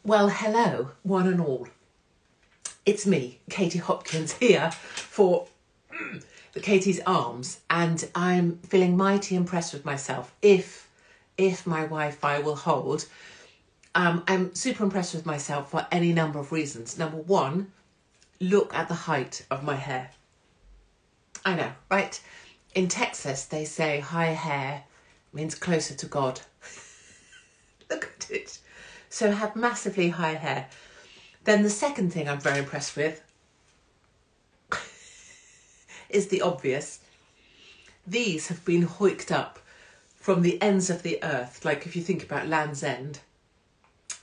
Well, hello, one and all. It's me, Katie Hopkins, here for the Katie's Arms, and I'm feeling mighty impressed with myself. If my Wi-Fi will hold, I'm super impressed with myself for any number of reasons. Number one, look at the height of my hair. I know, right? In Texas, they say high hair means closer to God. Look at it. So have massively high hair. Then the second thing I'm very impressed with is the obvious. These have been hoiked up from the ends of the earth. Like if you think about Land's End,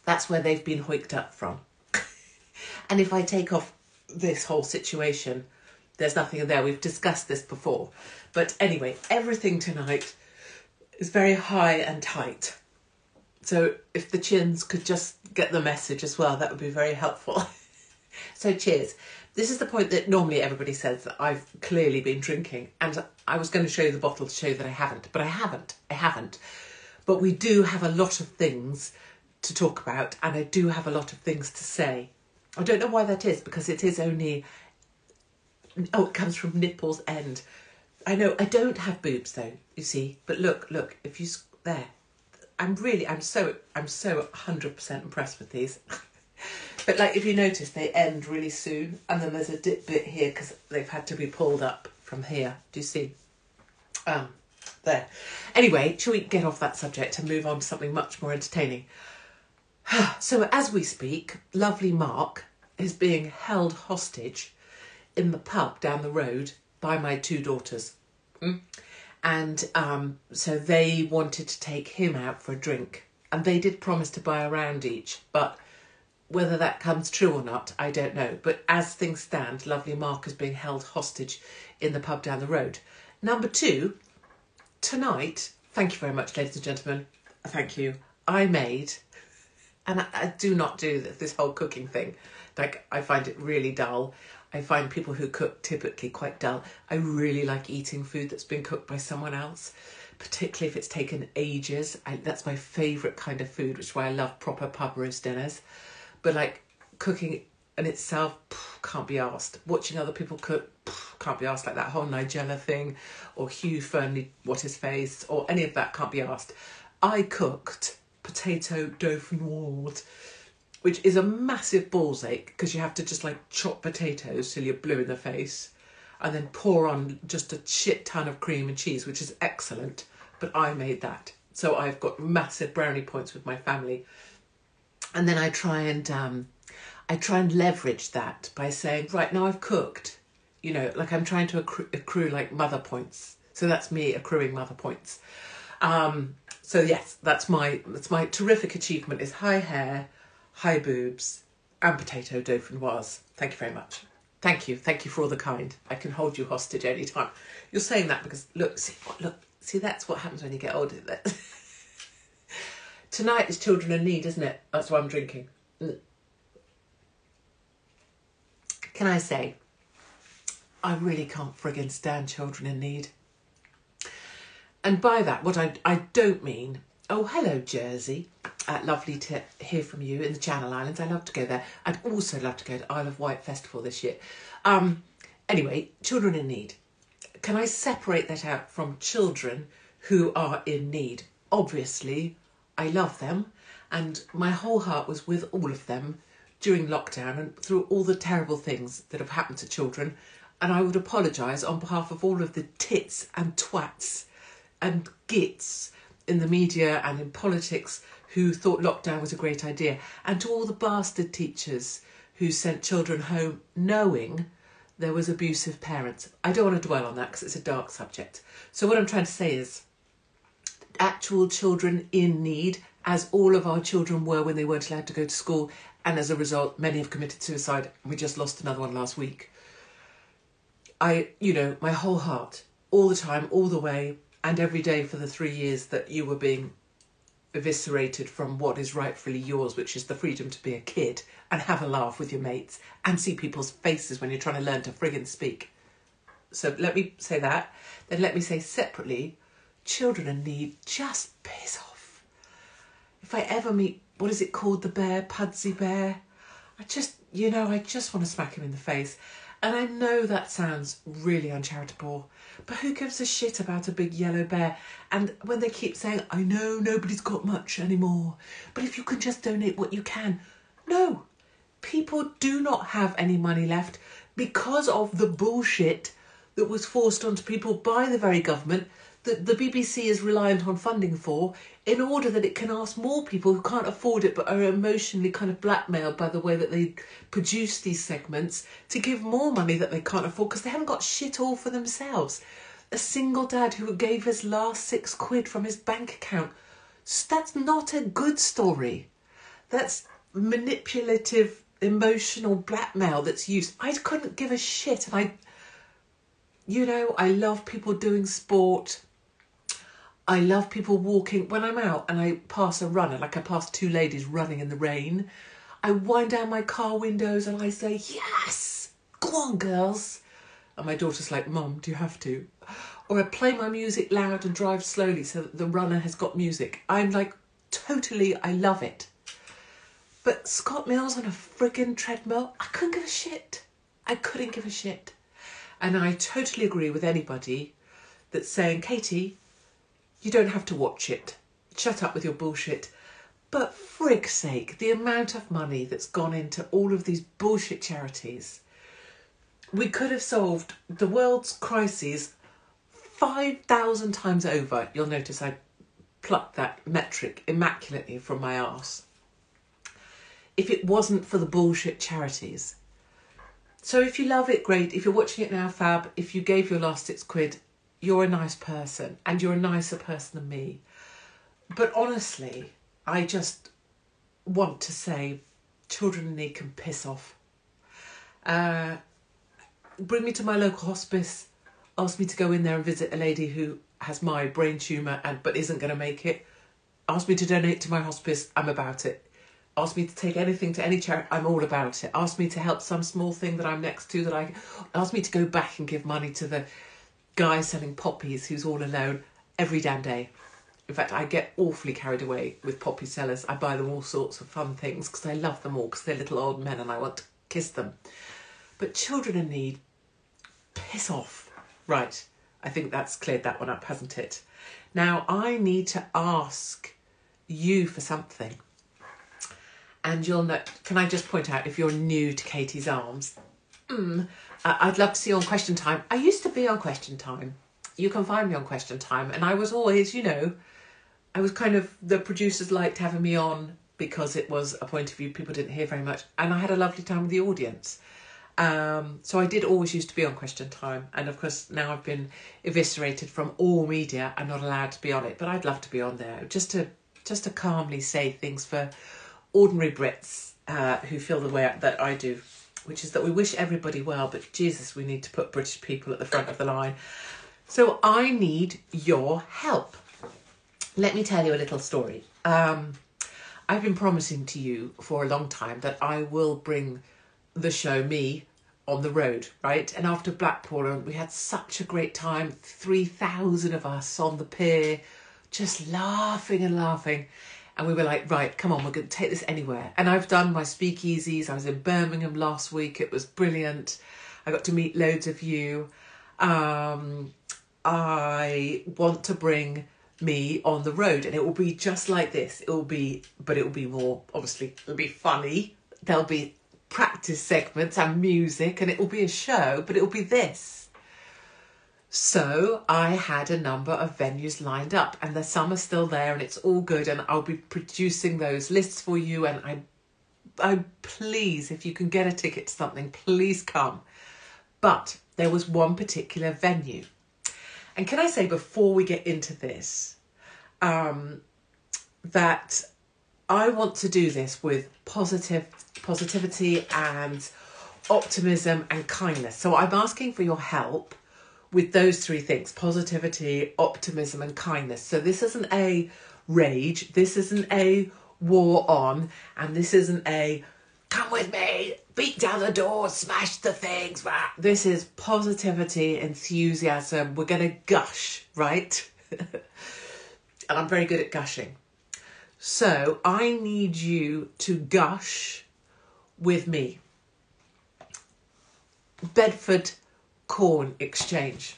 that's where they've been hoiked up from. And if I take off this whole situation, there's nothing in there. We've discussed this before. But anyway, everything tonight is very high and tight. So if the chins could just get the message as well, that would be very helpful. So cheers. This is the point that normally everybody says that I've clearly been drinking. And I was going to show you the bottle to show you that I haven't. But I haven't. But we do have a lot of things to talk about. And I do have a lot of things to say. I don't know why that is, because it is only... Oh, it comes from nipple's end. I know, I don't have boobs though, you see. But look, if you... There. I'm so 100% impressed with these. But like, if you notice, they end really soon. And then there's a dip bit here because they've had to be pulled up from here. Do you see? There. Anyway, shall we get off that subject and move on to something much more entertaining? So as we speak, lovely Mark is being held hostage in the pub down the road by my two daughters. And so they wanted to take him out for a drink. And they did promise to buy a round each. But whether that comes true or not, I don't know. But as things stand, lovely Mark is being held hostage in the pub down the road. Number two, tonight, thank you very much, ladies and gentlemen. Thank you. I made, and I do not do this whole cooking thing. Like, I find it really dull. I find people who cook typically quite dull. I really like eating food that's been cooked by someone else, particularly if it's taken ages. That's my favourite kind of food, which is why I love proper pub roast dinners. But like cooking in itself, can't be asked. Watching other people cook, can't be asked. Like that whole Nigella thing, or Hugh Fernley, what his face, or any of that, can't be asked. I cooked potato dauphinoise, which is a massive ball's ache because you have to just like chop potatoes till you're blue in the face and then pour on just a shit ton of cream and cheese, which is excellent. But I made that. So I've got massive brownie points with my family. And then I try and leverage that by saying, right, now I've cooked, you know, like I'm trying to accrue like mother points. So that's me accruing mother points. So yes, that's my terrific achievement is high hair, high boobs, and potato dauphinoise. Thank you very much. Thank you for all the kind. I can hold you hostage any time. You're saying that because look, see, that's what happens when you get older. Tonight is Children in Need, isn't it? That's why I'm drinking. Can I say, I really can't friggin' stand Children in Need. And by that, what I don't mean, oh, hello, Jersey. Lovely to hear from you in the Channel Islands. I love to go there. I'd also love to go to Isle of Wight Festival this year. Anyway, Children in Need. Can I separate that out from children who are in need? Obviously, I love them. And my whole heart was with all of them during lockdown and through all the terrible things that have happened to children. And I would apologise on behalf of all of the tits and twats and gits in the media and in politics who thought lockdown was a great idea, and to all the bastard teachers who sent children home knowing there was abusive parents. I don't want to dwell on that because it's a dark subject. So what I'm trying to say is actual children in need, as all of our children were when they weren't allowed to go to school, and as a result, many have committed suicide. We just lost another one last week. My whole heart, all the time, all the way, and every day for the 3 years that you were being eviscerated from what is rightfully yours, which is the freedom to be a kid and have a laugh with your mates and see people's faces when you're trying to learn to friggin' speak. So let me say that. Then let me say separately, children in need, just piss off. If I ever meet what is it called? The bear, Pudsey Bear. I just want to smack him in the face. And I know that sounds really uncharitable, but who gives a shit about a big yellow bear? And when they keep saying, I know nobody's got much anymore, but if you can just donate what you can. No, people do not have any money left because of the bullshit that was forced onto people by the very government that the BBC is reliant on funding for, in order that it can ask more people who can't afford it but are emotionally kind of blackmailed by the way that they produce these segments to give more money that they can't afford because they haven't got shit all for themselves. A single dad who gave his last £6 from his bank account. That's not a good story. That's manipulative, emotional blackmail that's used. I couldn't give a shit. And I love people doing sport. I love people walking. When I'm out and I pass a runner, like I pass two ladies running in the rain, I wind down my car windows and I say, yes, go on, girls. And my daughter's like, Mum, do you have to? Or I play my music loud and drive slowly so that the runner has got music. I'm like, totally, I love it. But Scott Mills on a friggin' treadmill, I couldn't give a shit. I couldn't give a shit. And I totally agree with anybody that's saying, Katie, you don't have to watch it. Shut up with your bullshit. But frig's sake, the amount of money that's gone into all of these bullshit charities. We could have solved the world's crises 5,000 times over. You'll notice I plucked that metric immaculately from my arse. If it wasn't for the bullshit charities. So if you love it, great. If you're watching it now, fab. If you gave your last £6, you're a nice person and you're a nicer person than me. But honestly, I just want to say children in need can piss off. Bring me to my local hospice. Ask me to go in there and visit a lady who has my brain tumour but isn't going to make it. Ask me to donate to my hospice. I'm about it. Ask me to take anything to any charity. I'm all about it. Ask me to help some small thing that I'm next to ask me to go back and give money to the guy selling poppies who's all alone every damn day. In fact, I get awfully carried away with poppy sellers. I buy them all sorts of fun things because I love them all because they're little old men and I want to kiss them. But children in need, piss off. Right, I think that's cleared that one up, hasn't it? Now, I need to ask you for something. And you'll know, can I just point out, if you're new to Katie's Arms, I'd love to see you on Question Time. I used to be on Question Time. You can find me on Question Time. And I was always, I was kind of, the producers liked having me on because it was a point of view people didn't hear very much. And I had a lovely time with the audience. So I did always used to be on Question Time. And of course, now I've been eviscerated from all media. I'm not allowed to be on it, but I'd love to be on there just to calmly say things for ordinary Brits who feel the way that I do, which is that we wish everybody well, but Jesus, we need to put British people at the front of the line. So I need your help. Let me tell you a little story. I've been promising to you for a long time that I will bring the show, me, on the road, right? And after Blackpool, we had such a great time, 3,000 of us on the pier, just laughing and laughing. And we were like, right, come on, we're going to take this anywhere. And I've done my speakeasies. I was in Birmingham last week. It was brilliant. I got to meet loads of you. I want to bring me on the road and it will be just like this. It will be more, obviously, it'll be funny. There'll be practice segments and music and it will be a show, but it will be this. So I had a number of venues lined up and some are still there and it's all good and I'll be producing those lists for you and I please, if you can get a ticket to something, please come. But there was one particular venue. And can I say before we get into this, that I want to do this with positivity and optimism and kindness. So I'm asking for your help with those three things: positivity, optimism and kindness. So this isn't a rage, this isn't a war on, and this isn't a come with me, beat down the doors, smash the things. This is positivity, enthusiasm. We're going to gush, right? And I'm very good at gushing. So I need you to gush with me. Bedford Corn Exchange.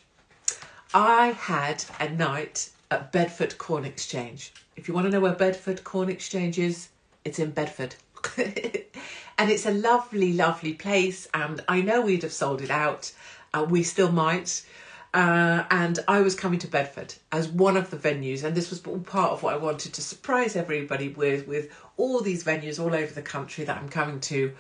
I had a night at Bedford Corn Exchange. If you want to know where Bedford Corn Exchange is, it's in Bedford. And it's a lovely, lovely place. And I know we'd have sold it out. We still might. And I was coming to Bedford as one of the venues. And this was part of what I wanted to surprise everybody with all these venues all over the country that I'm coming to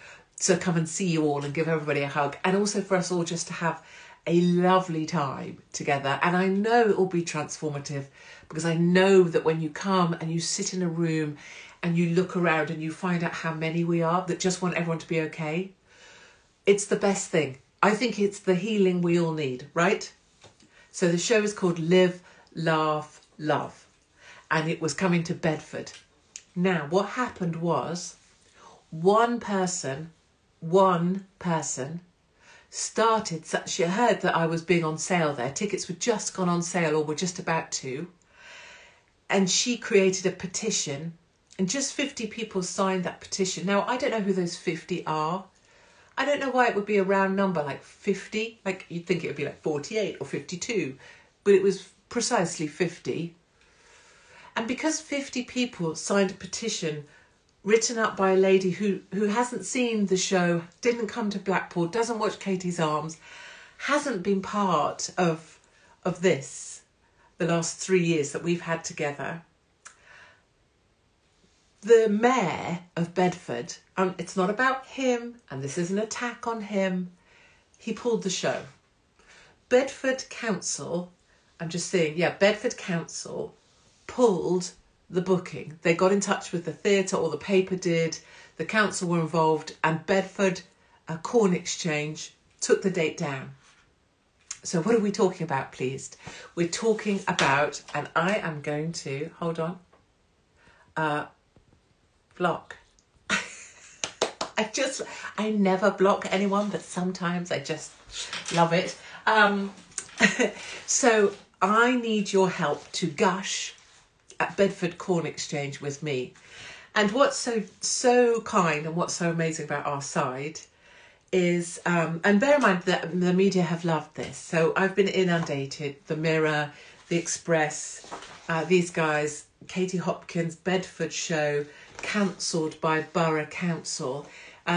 come and see you all and give everybody a hug. And also for us all just to have a lovely time together. And I know it will be transformative, because I know that when you come and you sit in a room and you look around and you find out how many we are that just want everyone to be okay, it's the best thing. I think it's the healing we all need, right? So the show is called Live, Laugh, Love, and it was coming to Bedford. Now, what happened was one person started, she heard that I was being on sale there. Tickets were just gone on sale or were just about to. And she created a petition, and just 50 people signed that petition. Now, I don't know who those 50 are. I don't know why it would be a round number like 50. Like, you'd think it would be like 48 or 52. But it was precisely 50. And because 50 people signed a petition written up by a lady who hasn't seen the show, didn't come to Blackpool, doesn't watch Katie's Arms, hasn't been part of this the last 3 years that we've had together. The mayor of Bedford, it's not about him, and this is an attack on him, he pulled the show. Bedford Council, I'm just saying, Bedford Council pulled the booking. They got in touch with the theatre, or the paper did, the council were involved, and Bedford Corn Exchange took the date down. So what are we talking about, please? We're talking about, and I am going to, hold on, block. I never block anyone, but sometimes I just love it. So I need your help to gush at Bedford Corn Exchange with me. And what's so kind and what's so amazing about our side is, and bear in mind that the media have loved this. So I've been inundated, the Mirror, the Express, these guys, Katie Hopkins, Bedford show, cancelled by Borough Council.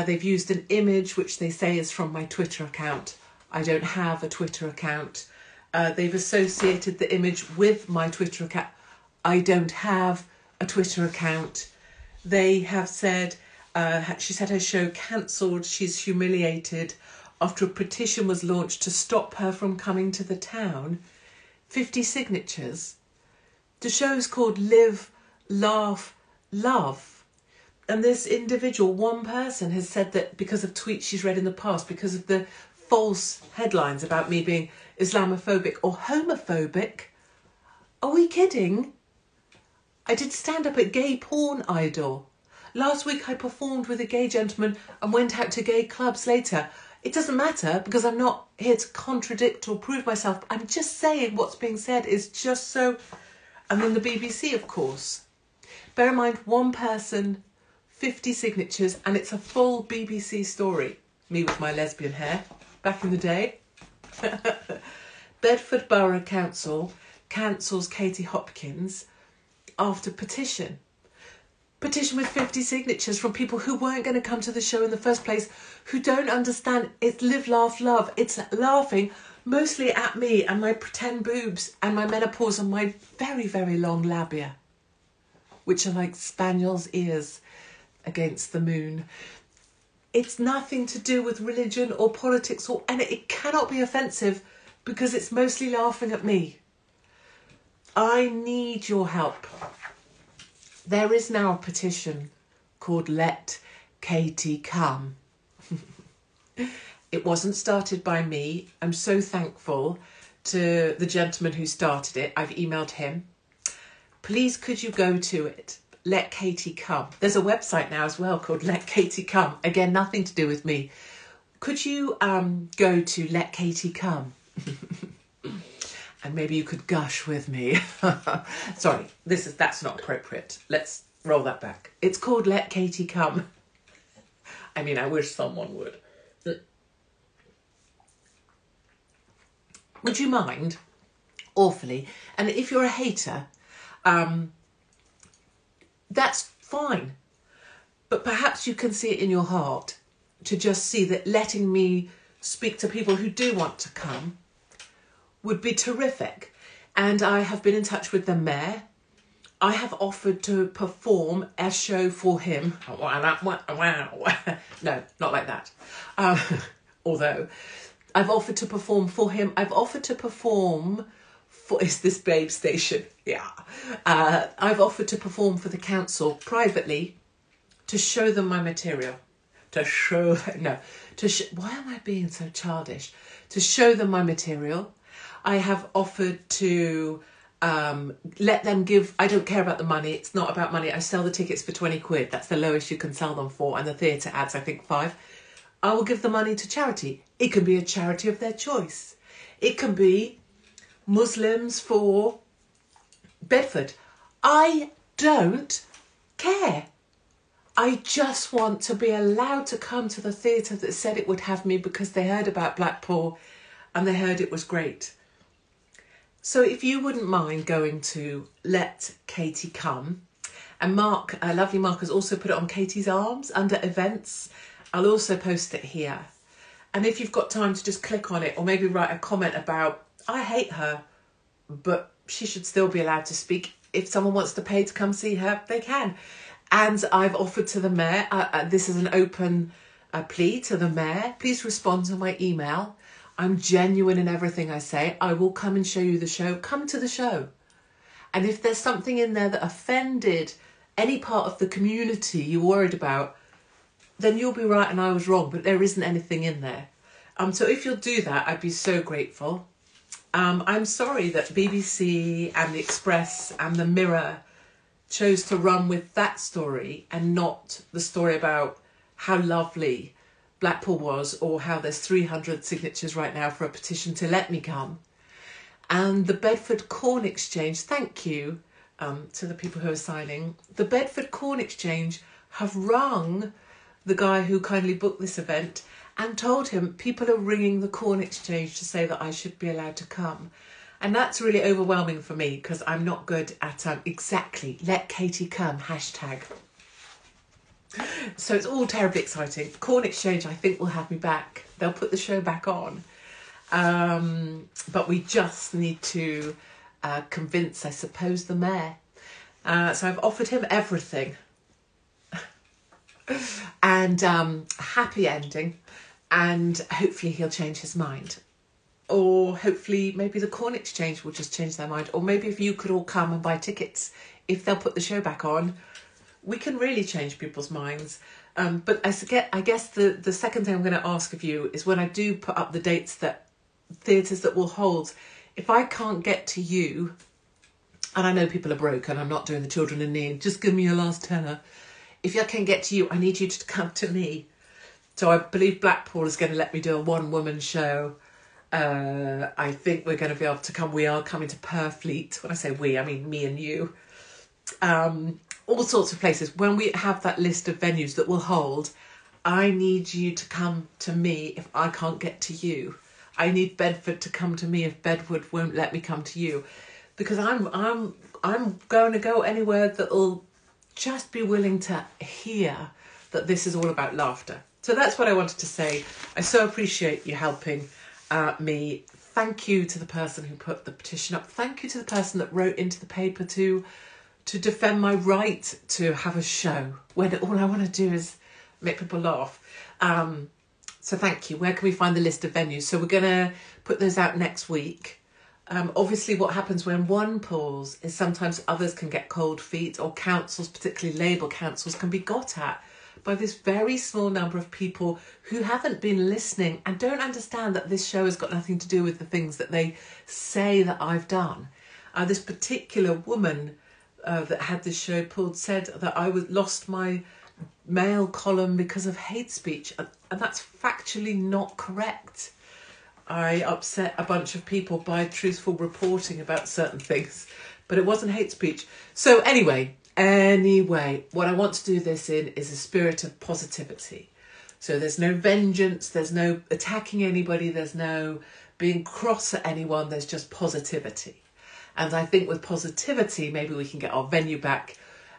They've used an image which they say is from my Twitter account. I don't have a Twitter account. They've associated the image with my Twitter account. I don't have a Twitter account. They have said, she's had her show cancelled. She's humiliated after a petition was launched to stop her from coming to the town. 50 signatures. The show's called Live, Laugh, Love. And this individual, one person, has said that because of tweets she's read in the past, because of the false headlines about me being Islamophobic or homophobic. Are we kidding? I did stand up at Gay Porn Idol. Last week I performed with a gay gentleman and went out to gay clubs later. It doesn't matter, because I'm not here to contradict or prove myself. I'm just saying what's being said is just so... And then the BBC, of course. Bear in mind, one person, 50 signatures, and it's a full BBC story. Me with my lesbian hair, back in the day. Bedford Borough Council cancels Katie Hopkins after petition. Petition with 50 signatures from people who weren't going to come to the show in the first place, who don't understand it's Live, Laugh, Love. It's laughing mostly at me and my pretend boobs and my menopause and my very, very long labia, which are like spaniel's ears against the moon. It's nothing to do with religion or politics, and it cannot be offensive because it's mostly laughing at me. I need your help. There is now a petition called Let Katie Come. It wasn't started by me. I'm so thankful to the gentleman who started it. I've emailed him. Please, could you go to it? Let Katie Come. There's a website now as well called Let Katie Come. Again, nothing to do with me. Could you go to Let Katie Come? And maybe you could gush with me. Sorry, that's not appropriate. Let's roll that back. It's called Let Katie Come. I mean, I wish someone would. Would you mind? Awfully. And if you're a hater, that's fine. But perhaps you can see it in your heart to just see that letting me speak to people who do want to come would be terrific. And I have been in touch with the mayor. I have offered to perform a show for him. Wow. No, not like that. Although I've offered to perform for him. I've offered to perform for... Is this Babe Station? Yeah. I've offered to perform for the council privately to show them my material. Why am I being so childish? To show them my material. I have offered to let them give... I don't care about the money. It's not about money. I sell the tickets for 20 quid. That's the lowest you can sell them for. And the theatre adds, I think, 5. I will give the money to charity. It can be a charity of their choice. It can be Muslims for Bedford. I don't care. I just want to be allowed to come to the theatre that said it would have me because they heard about Blackpool and they heard it was great. So if you wouldn't mind going to Let Katie Come, and Mark, lovely Mark, has also put it on Katie's Arms under events. I'll also post it here. And if you've got time to just click on it or maybe write a comment about, I hate her, but she should still be allowed to speak. If someone wants to pay to come see her, they can. And I've offered to the mayor, this is an open plea to the mayor, please respond to my email. I'm genuine in everything I say. I will come and show you the show. Come to the show. And if there's something in there that offended any part of the community you're worried about, then you'll be right and I was wrong, but there isn't anything in there. So if you'll do that, I'd be so grateful. I'm sorry that BBC and the Express and the Mirror chose to run with that story and not the story about how lovely Blackpool was, or how there's 300 signatures right now for a petition to let me come. And the Bedford Corn Exchange, thank you to the people who are signing. The Bedford Corn Exchange have rung the guy who kindly booked this event and told him people are ringing the Corn Exchange to say that I should be allowed to come. And that's really overwhelming for me because I'm not good at exactly let Katie come hashtag. So it's all terribly exciting. Corn Exchange, I think, will have me back. They'll put the show back on. But we just need to convince, I suppose, the mayor. So I've offered him everything. And happy ending. And hopefully he'll change his mind. Or hopefully maybe the Corn Exchange will just change their mind. Or maybe if you could all come and buy tickets, if they'll put the show back on, we can really change people's minds. But I guess the second thing I'm going to ask of you is when I do put up the dates that theatres that will hold, if I can't get to you, and I know people are broke and I'm not doing the children in need, just give me your last tenner. If I can get to you, I need you to come to me. So I believe Blackpool is going to let me do a one-woman show. I think we're going to be able to come. We are coming to Purfleet. When I say we, I mean me and you. All sorts of places. When we have that list of venues that will hold, I need you to come to me if I can't get to you. I need Bedford to come to me if Bedford won't let me come to you, because I'm going to go anywhere that'll just be willing to hear that this is all about laughter. So that's what I wanted to say. I so appreciate you helping me. Thank you to the person who put the petition up. Thank you to the person that wrote into the paper to defend my right to have a show when all I want to do is make people laugh. So thank you. Where can we find the list of venues? So we're going to put those out next week. Obviously what happens when one pulls is sometimes others can get cold feet, or councils, particularly Labour councils, can be got at by this very small number of people who haven't been listening and don't understand that this show has got nothing to do with the things that they say that I've done. This particular woman that had this show pulled said that I lost my mail column because of hate speech, and that's factually not correct. I upset a bunch of people by truthful reporting about certain things, but it wasn't hate speech. So anyway, Anyway, what I want to do this in is a spirit of positivity. So there's no vengeance, there's no attacking anybody, there's no being cross at anyone, there's just positivity. And I think with positivity, maybe we can get our venue back,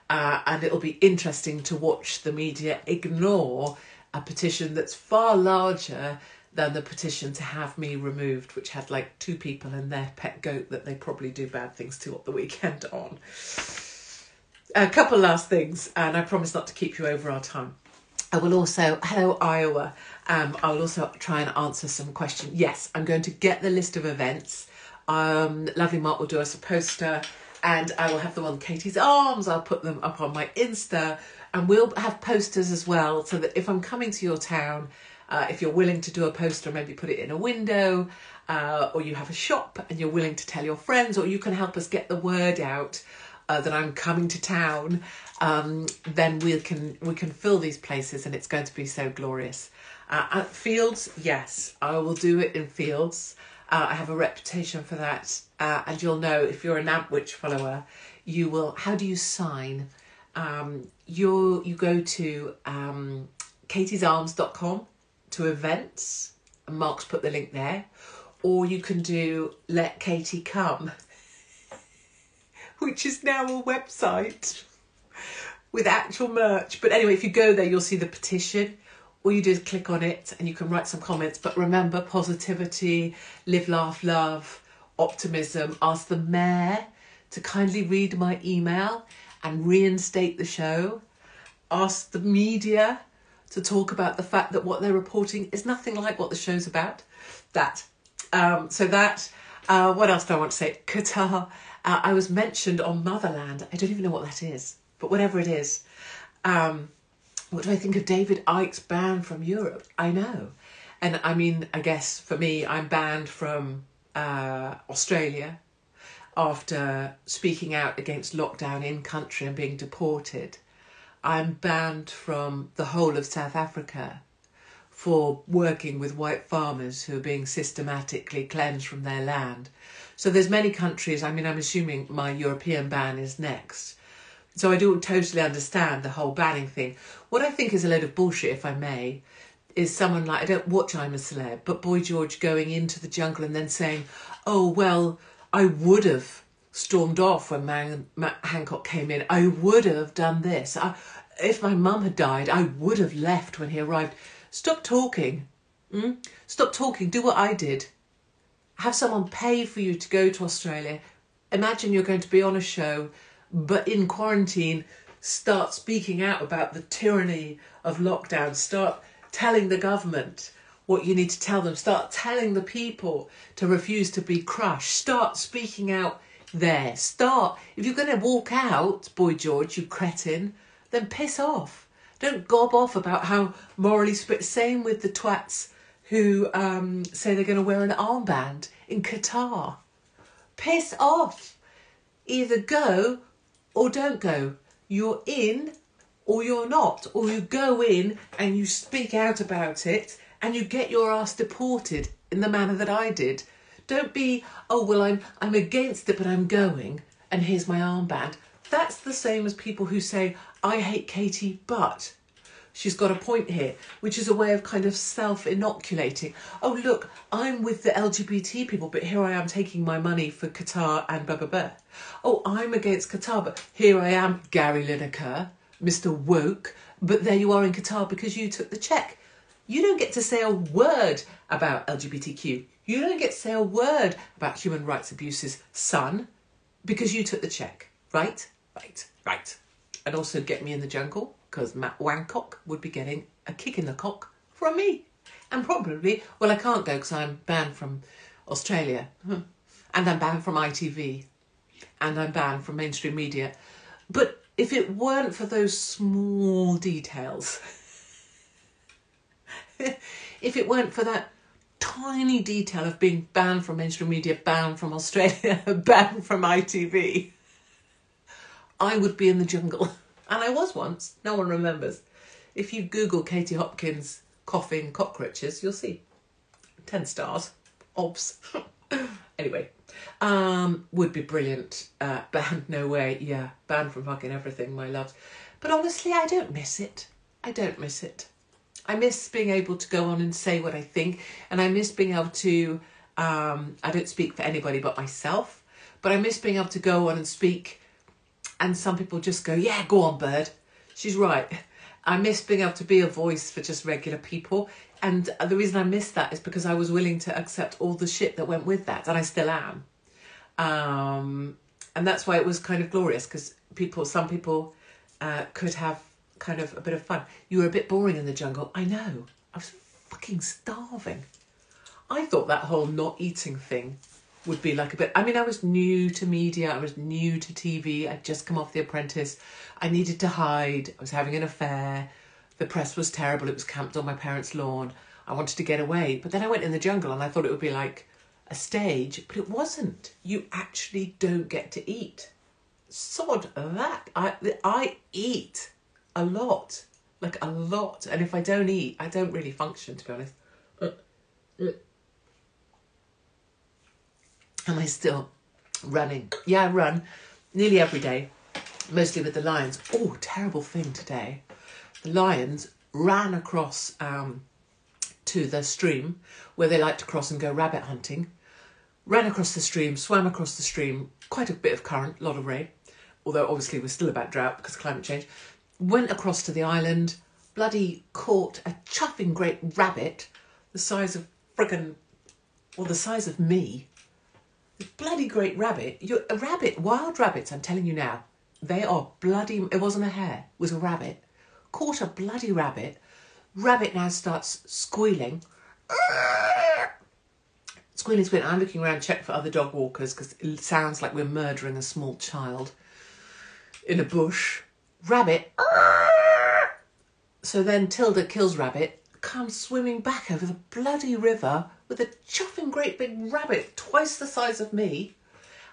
and it'll be interesting to watch the media ignore a petition that's far larger than the petition to have me removed, which had like 2 people and their pet goat that they probably do bad things to at the weekend on. A couple last things, and I promise not to keep you over our time. I will also, hello Iowa, I will also try and answer some questions. Yes, I'm going to get the list of events. Lovely Mark will do us a poster, and I will have them on Katie's Arms. I'll put them up on my Insta, and we'll have posters as well, so that if I'm coming to your town, if you're willing to do a poster, maybe put it in a window, or you have a shop and you're willing to tell your friends, or you can help us get the word out that I'm coming to town, then we can fill these places, and it's going to be so glorious. At Fields, yes, I will do it in Fields. I have a reputation for that, and you'll know if you're a Nantwich follower, you will. How do you sign? You go to katiesarms.com to events, and Mark's put the link there, or you can do Let Katie Come, which is now a website with actual merch. But anyway, if you go there, you'll see the petition. All you do is click on it and you can write some comments. But remember, positivity, live, laugh, love, optimism. Ask the mayor to kindly read my email and reinstate the show. Ask the media to talk about the fact that what they're reporting is nothing like what the show's about. What else do I want to say? Qatar. I was mentioned on Motherland. I don't even know what that is, but whatever it is. What do I think of David Icke's ban from Europe? I know. And I mean, I guess for me, I'm banned from Australia after speaking out against lockdown in country and being deported. I'm banned from the whole of South Africa for working with white farmers who are being systematically cleansed from their land. So there's many countries. I mean, I'm assuming my European ban is next. So I do totally understand the whole banning thing. What I think is a load of bullshit, if I may, is someone like, I don't watch I'm a Celeb, but Boy George going into the jungle and then saying, oh, well, I would have stormed off when Matt Hancock came in. I would have done this. If my mum had died, I would have left when he arrived. Stop talking. Stop talking. Do what I did. Have someone pay for you to go to Australia. Imagine you're going to be on a show, but in quarantine, start speaking out about the tyranny of lockdown. Start telling the government what you need to tell them. Start telling the people to refuse to be crushed. Start speaking out there. If you're going to walk out, Boy George, you cretin, then piss off. Don't gob off about how morally split. Same with the twats who say they're going to wear an armband in Qatar. Piss off. Either go or don't go. You're in or you're not. Or you go in and you speak out about it and you get your ass deported in the manner that I did. Don't be, oh, well, I'm against it, but I'm going, and here's my armband. That's the same as people who say, I hate Katie, but she's got a point here, which is a way of kind of self-inoculating. Oh, look, I'm with the LGBT people, but here I am taking my money for Qatar and blah, blah, blah. Oh, I'm against Qatar, but here I am, Gary Lineker, Mr. Woke, but there you are in Qatar because you took the check. You don't get to say a word about LGBTQ. You don't get to say a word about human rights abuses, son, because you took the check. Right? Right. And also get me in the jungle, because Matt Wancock would be getting a kick in the cock from me. And probably, well, I can't go because I'm banned from Australia. And I'm banned from ITV. And I'm banned from mainstream media. But if it weren't for those small details, if it weren't for that tiny detail of being banned from mainstream media, banned from Australia, banned from ITV, I would be in the jungle. And I was once. No one remembers. If you Google Katie Hopkins coughing cockroaches, you'll see. 10 stars. Obs. Anyway, Would be brilliant. Banned, no way. Yeah, banned from fucking everything, my loves. But honestly, I don't miss it. I don't miss it. I miss being able to go on and say what I think, and I miss being able to, I don't speak for anybody but myself, but I miss being able to go on and speak, and some people just go, yeah, go on, bird. She's right. I miss being able to be a voice for just regular people, and the reason I miss that is because I was willing to accept all the shit that went with that, and I still am. And that's why it was kind of glorious, because some people could have kind of a bit of fun. You were a bit boring in the jungle. I know. I was fucking starving. I thought that whole not eating thing would be like a bit... I mean, I was new to media. I was new to TV. I'd just come off The Apprentice. I needed to hide. I was having an affair. The press was terrible. It was camped on my parents' lawn. I wanted to get away. But then I went in the jungle and I thought it would be like a stage, but it wasn't. You actually don't get to eat. Sod that. I eat a lot, like a lot. And if I don't eat, I don't really function, to be honest. Am I still running? Yeah, I run nearly every day, mostly with the lions. Oh, terrible thing today. The lions ran across to the stream where they like to cross and go rabbit hunting. Ran across the stream, swam across the stream, quite a bit of current, a lot of rain, although obviously we're still about drought because of climate change. Went across to the island, bloody caught a chuffing great rabbit, the size of friggin', well, the size of me. A bloody great rabbit. A rabbit, wild rabbits, I'm telling you now, they are bloody, it wasn't a hare, it was a rabbit. Caught a bloody rabbit. Rabbit now starts squealing. Squealing. I'm looking around, check for other dog walkers because it sounds like we're murdering a small child in a bush. Rabbit. So then Tilda kills Rabbit, comes swimming back over the bloody river with a chuffing great big rabbit twice the size of me.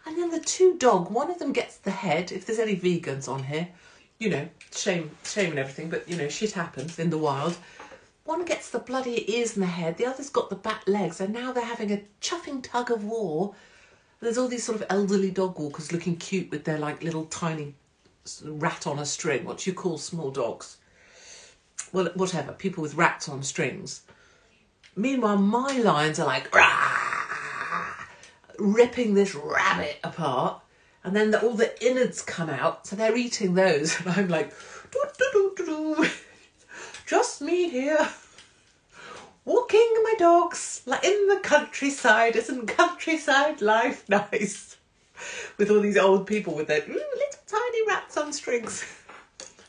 And then the two dog, one of them gets the head. If there's any vegans on here, you know, shame and everything, but you know, shit happens in the wild. One gets the bloody ears and the head, the other's got the back legs, and now they're having a chuffing tug of war. There's all these sort of elderly dog walkers looking cute with their like little tiny rat on a string. What do you call small dogs? Well, whatever, people with rats on strings. Meanwhile, my lions are like, rah, ripping this rabbit apart, and then all the innards come out, so they're eating those, and I'm like, doo, doo, doo, doo, doo. Just me here, walking my dogs, like in the countryside. Isn't countryside life nice? With all these old people with their little tiny rats on strings.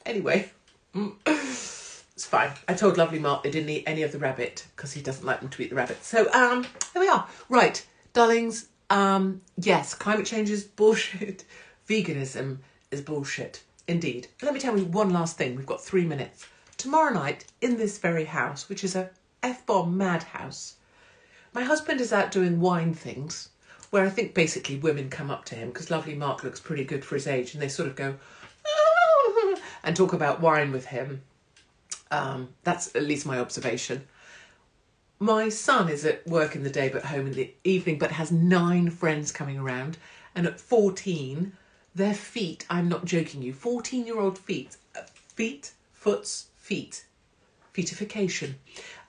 Anyway, it's fine. I told lovely Mark they didn't eat any of the rabbit because he doesn't like them to eat the rabbit. So, there we are. Right, darlings, yes, climate change is bullshit. Veganism is bullshit, indeed. Let me tell you one last thing. We've got 3 minutes. Tomorrow night, in this very house, which is a F-bomb madhouse, my husband is out doing wine things, where I think basically women come up to him, because lovely Mark looks pretty good for his age, and they sort of go, and talk about wine with him. That's at least my observation. My son is at work in the day but home in the evening, but has 9 friends coming around, and at 14, their feet, I'm not joking you, 14-year-old feet, feetification.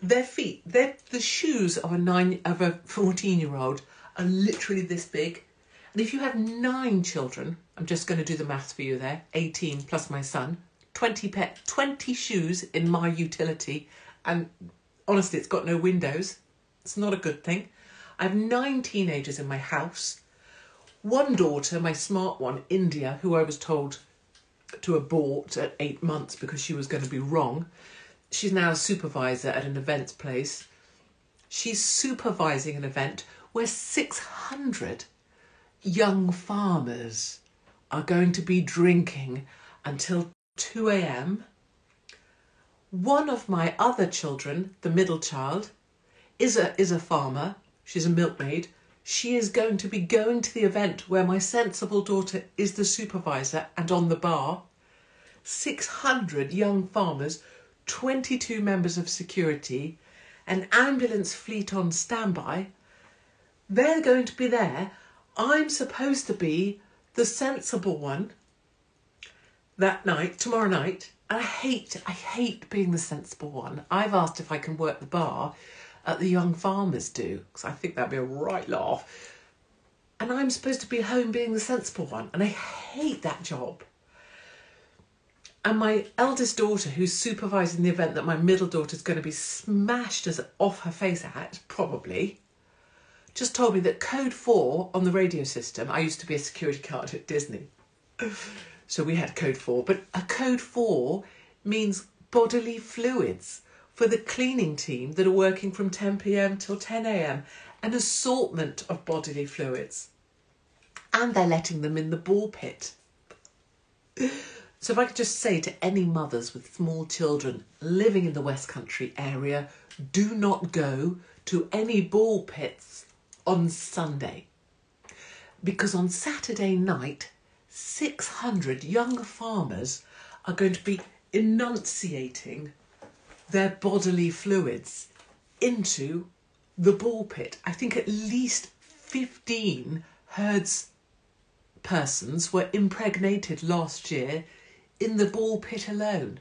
Their feet, the shoes of a 14-year-old are literally this big. And if you have 9 children, I'm just going to do the maths for you there, 18 plus my son, 20 shoes in my utility, and honestly, it's got no windows. It's not a good thing. I have 9 teenagers in my house. One daughter, my smart one, India, who I was told to abort at 8 months because she was going to be wrong. She's now a supervisor at an events place. She's supervising an event where 600 young farmers are going to be drinking until 2 a.m. One of my other children, the middle child, is a farmer. She's a milkmaid. She is going to be going to the event where my sensible daughter is the supervisor and on the bar. 600 young farmers, 22 members of security, an ambulance fleet on standby. They're going to be there I'm supposed to be the sensible one that night, tomorrow night. And I hate being the sensible one. I've asked if I can work the bar at the Young Farmers do, because I think that'd be a right laugh. And I'm supposed to be home being the sensible one. And I hate that job. And my eldest daughter, who's supervising the event that my middle daughter's going to be smashed as off her face at, probably, just told me that code 4 on the radio system, I used to be a security guard at Disney, so we had code 4, but a code 4 means bodily fluids for the cleaning team that are working from 10 p.m. till 10 a.m, an assortment of bodily fluids. And they're letting them in the ball pit. So if I could just say to any mothers with small children living in the West Country area, do not go to any ball pits on Sunday. Because on Saturday night, 600 young farmers are going to be enunciating their bodily fluids into the ball pit. I think at least 15 herds persons were impregnated last year in the ball pit alone.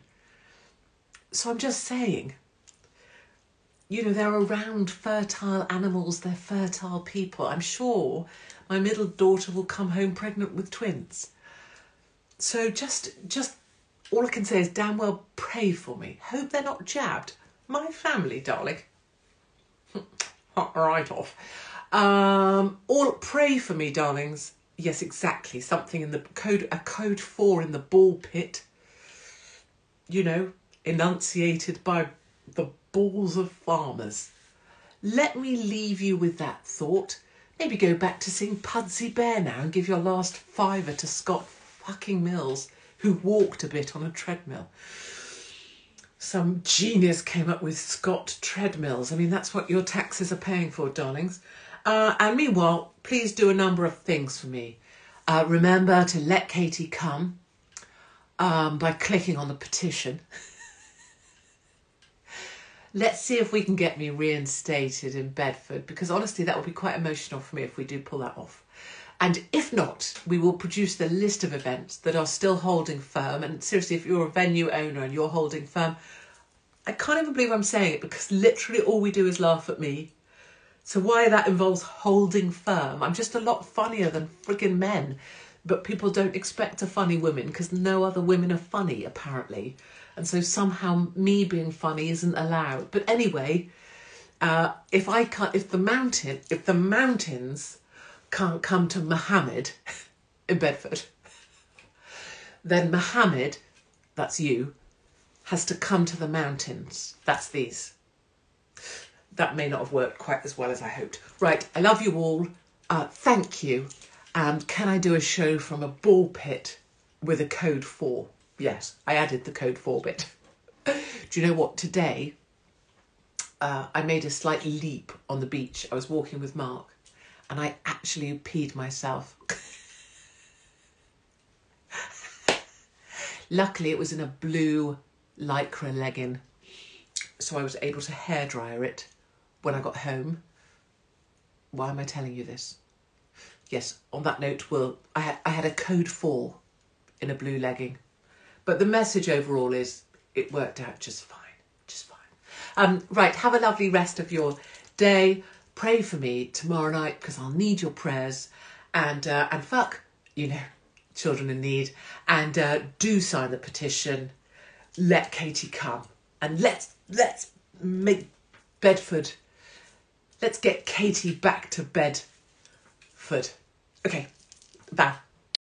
So I'm just saying, you know, they're around fertile animals, they're fertile people. I'm sure my middle daughter will come home pregnant with twins. So just all I can say is damn well pray for me. Hope they're not jabbed. My family, darling. Right off. All pray for me, darlings. Yes, exactly. Something in the code, a code 4 in the ball pit. You know, enunciated by the balls of farmers. Let me leave you with that thought. Maybe go back to seeing Pudsey Bear now and give your last fiver to Scott fucking Mills, who walked a bit on a treadmill. Some genius came up with Scott treadmills. I mean, that's what your taxes are paying for, darlings. And meanwhile, please do a number of things for me. Remember to let Katie come by clicking on the petition. Let's see if we can get me reinstated in Bedford, because honestly, that would be quite emotional for me if we do pull that off. And if not, we will produce the list of events that are still holding firm. And seriously, if you're a venue owner and you're holding firm, I can't even believe I'm saying it, because literally all we do is laugh at me. So why that involves holding firm? I'm just a lot funnier than friggin' men. But people don't expect a funny woman because no other women are funny, apparently. And so somehow me being funny isn't allowed. But anyway, if the mountains can't come to Mohammed in Bedford, then Mohammed, that's you, has to come to the mountains. That's these. That may not have worked quite as well as I hoped. Right, I love you all. Thank you. And can I do a show from a ball pit with a code 4? Yes, I added the code 4 bit. Do you know what? Today, I made a slight leap on the beach. I was walking with Mark and I actually peed myself. Luckily, it was in a blue lycra legging, so I was able to hairdryer it when I got home. Why am I telling you this? Yes, on that note, I had a code 4 in a blue legging. But the message overall is it worked out just fine, just fine. Right, have a lovely rest of your day. Pray for me tomorrow night because I'll need your prayers. And fuck, you know, children in need. And do sign the petition. Let Katie come. And let's make Bedford. Let's get Katie back to Bedford. Okay.